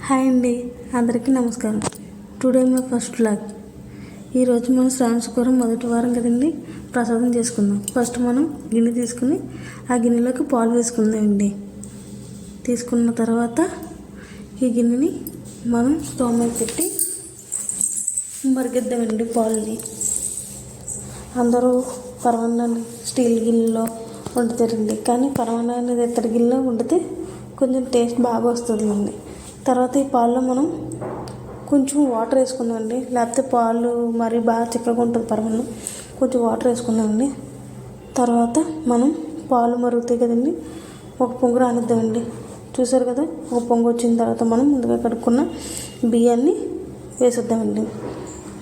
Hi అండి, అందరికీ నమస్కారం. Today my first vlog. ఈరోజు మనం శ్రావణ శుక్రవారం మొదటి వారం కదండి, ప్రసాదం చేసుకుందాం. ఫస్ట్ మనం గిన్నె తీసుకుని ఆ గిన్నెలోకి పాలు వేసుకుందామండి. తీసుకున్న తర్వాత ఈ గిన్నెని మనం స్టవ్ మీద పెట్టి మరిగిద్దామండి పాలని. అందరూ పరమాన్నాన్ని స్టీల్ గిన్నెలో వండుతారండి, కానీ పరమాన్నాన్ని ఇత్తడి గిన్నెలో వండితే కొంచెం టేస్ట్ బాగా వస్తుందండి. తర్వాత ఈ పాలలో మనం కొంచెం వాటర్ వేసుకుందామండి, లేకపోతే పాలు మరీ బాగా చిక్కగా ఉంటుంది పరమాన్నం. కొంచెం వాటర్ వేసుకుందామండి. తర్వాత మనం పాలు మరుగుతాయి కదండి, ఒక పొంగు రానిద్దామండి. చూసారు కదా, ఒక పొంగు వచ్చిన తర్వాత మనం ముందుగా కడుక్కున్న బియ్యాన్ని వేసేద్దామండి.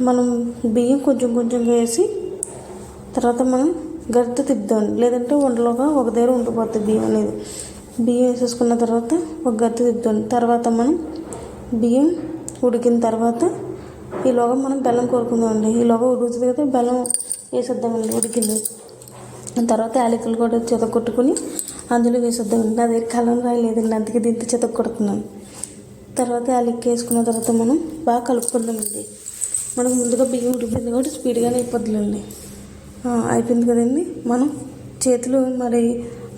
మనం బియ్యం కొంచెం కొంచెంగా వేసి తర్వాత మనం గరిటె తిప్పుదామండి, లేదంటే వంటలోగా ఒక దగ్గర ఉండిపోతుంది బియ్యం అనేది. బియ్యం వేసేసుకున్న తర్వాత ఒక గరిటె తిప్పుదాం. తర్వాత మనం బియ్యం ఉడికిన తర్వాత ఈలోగా మనం బెల్లం కోరుకుందామండి. ఈలోగా ఉడుకుతుంది కదా, బెల్లం వేసేద్దామండి ఉడికింది. తర్వాత యాలకులు కూడా చితకొట్టుకుని అందులో వేసేద్దామండి. నా దగ్గర కలం రాయలేదండి, అందుకే దీంతో చితకొడుతున్నాను. తర్వాత యాలక్కి వేసుకున్న తర్వాత మనం బాగా కలుపుకుందామండి. మనకు ముందుగా బియ్యం ఉడికింది కాబట్టి స్పీడ్గానే అయిపోద్దులండి. అయిపోయింది కదండి. మనం చేతులు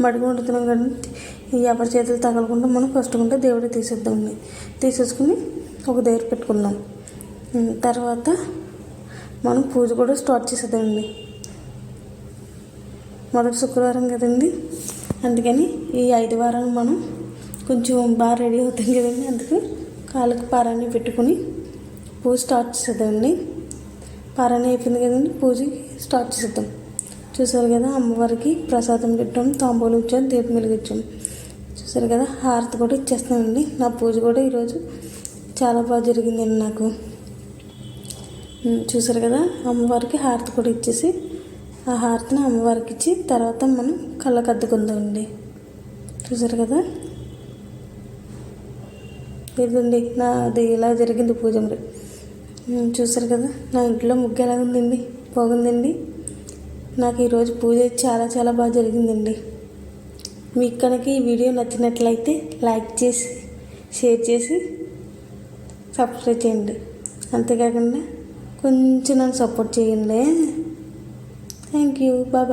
మడిగా వండుతున్నాం కదండి, ఎవరి చేతులు తగలకుండా మనం ఫస్ట్ ఉంటే దేవుడికి తీసేద్దామండి. తీసేసుకుని ఒక దగ్గర పెట్టుకుందాం. తర్వాత మనం పూజ కూడా స్టార్ట్ చేసేద్దామండి. మొదటి శుక్రవారం కదండి, అందుకని ఈ 5 వారాలు మనం కొంచెం బాగా రెడీ అవుతాం కదండి, అందుకే కాళ్ళకి పారాన్ని పెట్టుకుని పూజ స్టార్ట్ చేసేద్దామండి. పారాన్ని అయిపోయింది కదండి, పూజ స్టార్ట్ చేసేద్దాం. చూసారు కదా, అమ్మవారికి ప్రసాదం పెట్టాం, తాంబూలం ఇచ్చాం, దీపం వెలిగించాం. చూసారు కదా, హారతి కూడా ఇచ్చేస్తానండి. నా పూజ కూడా ఈరోజు చాలా బాగా జరిగిందండి నాకు. చూసారు కదా, అమ్మవారికి హారతి కూడా ఇచ్చేసి ఆ హారతిని అమ్మవారికి ఇచ్చి తర్వాత మనం కళ్ళకు అద్దుకుందామండి. చూసారు కదా, ఇదండి నాది ఇలా జరిగింది పూజ. మరి చూసారు కదా, నా ఇంట్లో ముగ్గు ఎలా ఉందండి, బాగుందండి. నాకు ఈరోజు పూజ చాలా చాలా బాగా జరిగిందండి. మీకు కనుక ఈ వీడియో నచ్చినట్లయితే లైక్ చేసి షేర్ చేసి సబ్స్క్రైబ్ చేయండి. అంతేకాకుండా కొంచెం నన్ను సపోర్ట్ చేయండి. Thank you, bye.